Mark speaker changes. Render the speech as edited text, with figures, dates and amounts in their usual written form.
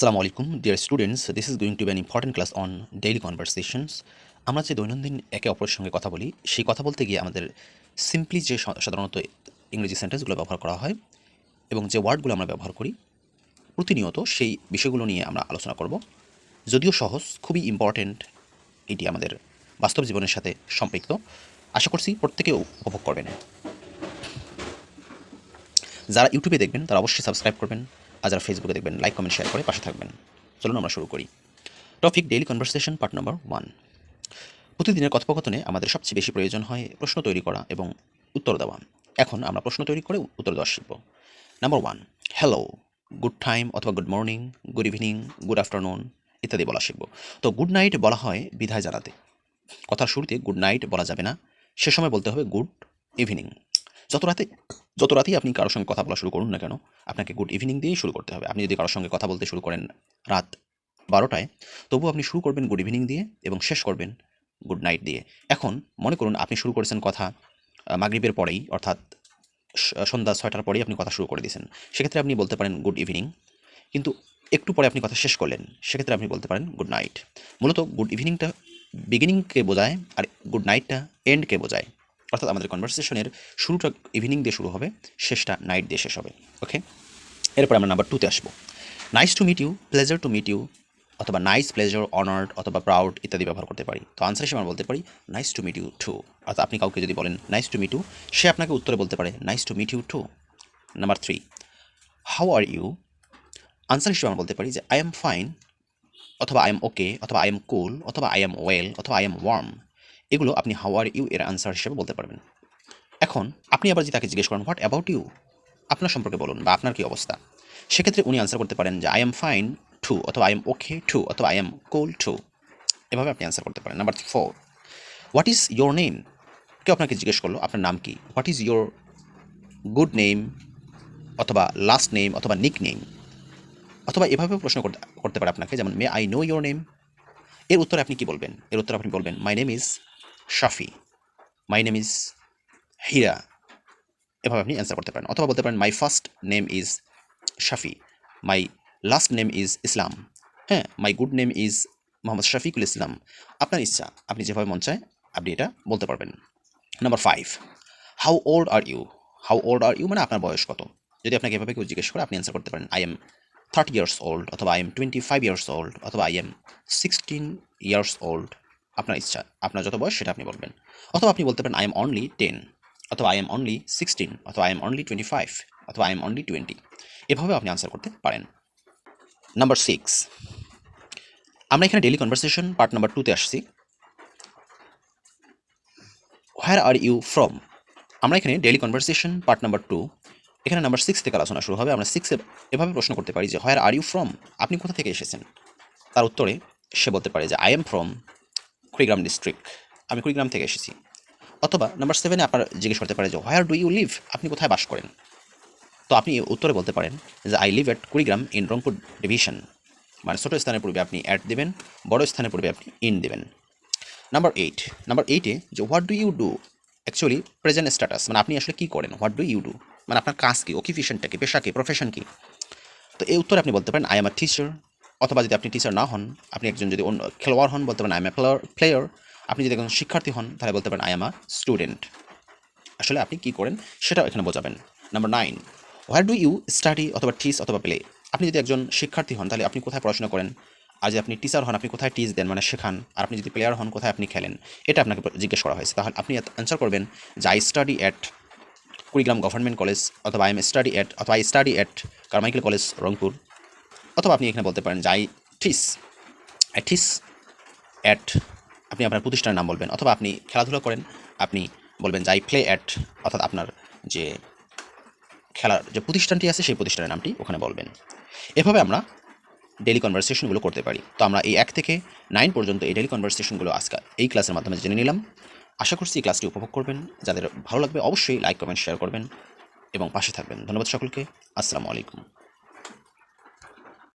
Speaker 1: আসসালামু আলাইকুম dear students, this is going to be an important class on daily conversations. আমরা যে দৈনন্দিন একে অপরের সঙ্গে কথা বলি, সেই কথা বলতে গিয়ে আমাদের সিম্পলি যে সাধারণত ইংরেজি সেন্টেন্সগুলো ব্যবহার করা হয় এবং যে ওয়ার্ডগুলো আমরা ব্যবহার করি প্রতিনিয়ত, সেই বিষয়গুলো নিয়ে আমরা আলোচনা করব। যদিও সহজ, খুবই ইম্পর্টেন্ট, এটি আমাদের বাস্তব জীবনের সাথে সম্পৃক্ত। আশা করছি প্রত্যেকে উপভোগ করবেন। যারা ইউটিউবে দেখবেন তারা অবশ্যই সাবস্ক্রাইব করবেন, আর যারা ফেসবুকে দেখবেন লাইক কমেন্ট শেয়ার করে পাশে থাকবেন। চলুন আমরা শুরু করি। Topic daily conversation part number 1। প্রতিদিনের কথোপকথনে আমাদের সবচেয়ে বেশি প্রয়োজন হয় প্রশ্ন তৈরি করা এবং উত্তর দেওয়া। এখন আমরা প্রশ্ন তৈরি করে উত্তর দেওয়া শিখব। নাম্বার 1, হ্যালো, গুড টাইম অথবা good morning, good evening, good afternoon ইত্যাদি বলা শিখব। তো গুড নাইট বলা হয় বিদায় জানাতে। কথার শুরুতে গুড নাইট বলা যাবে না, সে সময় বলতে হবে গুড ইভিনিং। যত রাতেই আপনি কারোর সঙ্গে কথা বলা শুরু করুন না কেন, আপনাকে গুড ইভিনিং দিয়েই শুরু করতে হবে। আপনি যদি কারোর সঙ্গে কথা বলতে শুরু করেন রাত 12টায়, তবুও আপনি শুরু করবেন গুড ইভিনিং দিয়ে এবং শেষ করবেন গুড নাইট দিয়ে। এখন মনে করুন আপনি শুরু করেছেন কথা মাগরিবের পরেই, অর্থাৎ সন্ধ্যা 6টার পরেই আপনি কথা শুরু করে দিয়েছেন। সেক্ষেত্রে আপনি বলতে পারেন গুড ইভিনিং, কিন্তু একটু পরে আপনি কথা শেষ করলেন, সেক্ষেত্রে আপনি বলতে পারেন গুড নাইট। মূলত গুড ইভিনিংটা বিগিনিংকে বোঝায় আর গুড নাইটটা এন্ডকে বোঝায়। অর্থাৎ আমাদের কনভারসেশনের শুরুটা ইভিনিং দিয়ে শুরু হবে, শেষটা নাইট দিয়ে শেষ হবে। ওকে, এরপর আমরা নাম্বার 2তে আসবো। Nice to meet you, pleasure to meet you, অথবা নাইস, প্লেজার, অনার্ড অথবা প্রাউড ইত্যাদি ব্যবহার করতে পারি। তো আনসার হিসেবে আমরা বলতে পারি nice to meet you too. অর্থাৎ আপনি কাউকে যদি বলেন নাইস টু মিট ইউ, সে আপনাকে উত্তরে বলতে পারে nice to meet you too. Number 3, how are you. Answer হিসেবে আমরা বলতে পারি যে আই এম ফাইন, অথবা আই এম ওকে, অথবা আই এম কুল, অথবা আই এম ওয়েল, অথবা আই এম ওয়ার্ম। এগুলো আপনি হাউ আর ইউ এর আনসার হিসেবে বলতে পারবেন। এখন আপনি আবার যদি তাকে জিজ্ঞেস করেন হোয়াট অ্যাবাউট ইউ, আপনার সম্পর্কে বলুন বা আপনার কী অবস্থা, সেক্ষেত্রে উনি আনসার করতে পারেন যে আই এম ফাইন টু, অথবা আই এম ওকে টু, অথবা আই এম কুল টু। এভাবে আপনি আনসার করতে পারেন। Number 4, what is your name. কেউ আপনাকে জিজ্ঞেস করলো আপনার নাম কি, what is your good name, অথবা লাস্ট নেম, অথবা নিক নেম। অথবা এভাবেও প্রশ্ন করতে পারে আপনাকে, যেমন may I know your name. এর উত্তরে আপনি কি বলবেন? এর উত্তরে আপনি বলবেন my name is Shafi, my name is Hira. এভাবে আপনি অ্যান্সার করতে পারেন। অথবা বলতে পারেন my first name is Shafi, my last name is Islam, হ্যাঁ, my good name is Mohammad Shafiqul Islam. আপনার ইচ্ছা, আপনি যেভাবে মন চায় আপনি এটা বলতে পারবেন। Number 5, how old are you. How old are you মানে আপনার বয়স কত। যদি আপনাকে এভাবে কেউ জিজ্ঞেস করে আপনি অ্যান্সার করতে পারেন আই এম 30 ইয়ার্স ওল্ড, অথবা আই এম 25 ইয়ার্স ওল্ড, অথবা আই এম 16 ইয়ার্স ওল্ড। আপনার ইচ্ছা, আপনার যত বয়স সেটা আপনি বলবেন। অথবা আপনি বলতে পারেন আই এম অনলি 10, অথবা আই এম অনলি 16, অথবা আই এম অনলি 25, অথবা আই এম অনলি 20। এভাবে আপনি আনসার করতে পারেন। নাম্বার 6, আমরা এখানে ডেইলি কনভারসেশন পার্ট নাম্বার 2তে আসছি। হোয়ার আর ইউ ফ্রম। আমরা এখানে ডেইলি কনভারসেশন পার্ট নাম্বার 2, এখানে নাম্বার 6 থেকে আলোচনা শুরু হবে। আমরা 6-এ এভাবে প্রশ্ন করতে পারি যে হোয়ার আর ইউ ফ্রম, আপনি কোথা থেকে এসেছেন। তার উত্তরে সে বলতে পারে যে I am from Kurigram district, আমি কুড়িগ্রাম থেকে এসেছি। অথবা নাম্বার 7-এ আপনার জিজ্ঞেস করতে পারে যে হোয়ার ডু ইউ লিভ, আপনি কোথায় বাস করেন। তো আপনি উত্তরে বলতে পারেন যে I live at Kurigram in Rangpur division. মানে ছোটো স্থানের পূর্বে আপনি অ্যাট দেবেন, বড় স্থানের পূর্বে আপনি ইন দেবেন। নাম্বার 8-এ যে what do you do, actually present status, মানে আপনি আসলে কী করেন। হোয়াট ডু ইউ ডু মানে আপনার কাজ কী, অকিউপেশনটা কি, পেশা কি, প্রফেশন কি। তো এই উত্তরে আপনি বলতে পারেন আই এম আ টিচার, অথবা যদি আপনি টিচার না হন, আপনি একজন যদি অন্য খেলোয়াড় হন, বলতে পারেন আই এম এ প্লেয়ার। আপনি যদি একজন শিক্ষার্থী হন তাহলে বলতে পারেন আই এম আ স্টুডেন্ট। আসলে আপনি কী করেন সেটাও এখানে বোঝাবেন। Number 9, where do you study, অথবা টিচ, অথবা প্লে। আপনি যদি একজন শিক্ষার্থী হন তাহলে আপনি কোথায় পড়াশোনা করেন। আর যদি আপনি টিচার হন আপনি কোথায় টিচ দেন, মানে শেখান। আর আপনি যদি প্লেয়ার হন কোথায় আপনি খেলেন, এটা আপনাকে জিজ্ঞেস করা হয়েছে। তাহলে আপনি অ্যান্সার করবেন যে I study at Kurigram government college, অথবা I study at Carmichael college Rangpur. অথবা আপনি এখানে বলতে পারেন যে আই টিস অ্যাট, আপনি আপনার প্রতিষ্ঠানের নাম বলবেন। অথবা আপনি খেলাধুলা করেন, আপনি বলবেন যে আই প্লে অ্যাট, অর্থাৎ আপনার যে খেলার যে প্রতিষ্ঠানটি আছে সেই প্রতিষ্ঠানের নামটি ওখানে বলবেন। এভাবে আমরা ডেইলি কনভারসেশনগুলো করতে পারি। তো আমরা এই 1 থেকে 9 পর্যন্ত এই ডেইলি কনভারসেশনগুলো আজকে এই ক্লাসের মাধ্যমে জেনে নিলাম। আশা করছি এই ক্লাসটি উপভোগ করবেন। যাদের ভালো লাগবে অবশ্যই লাইক কমেন্ট শেয়ার করবেন এবং পাশে থাকবেন। ধন্যবাদ সকলকে। আসসালামু আলাইকুম।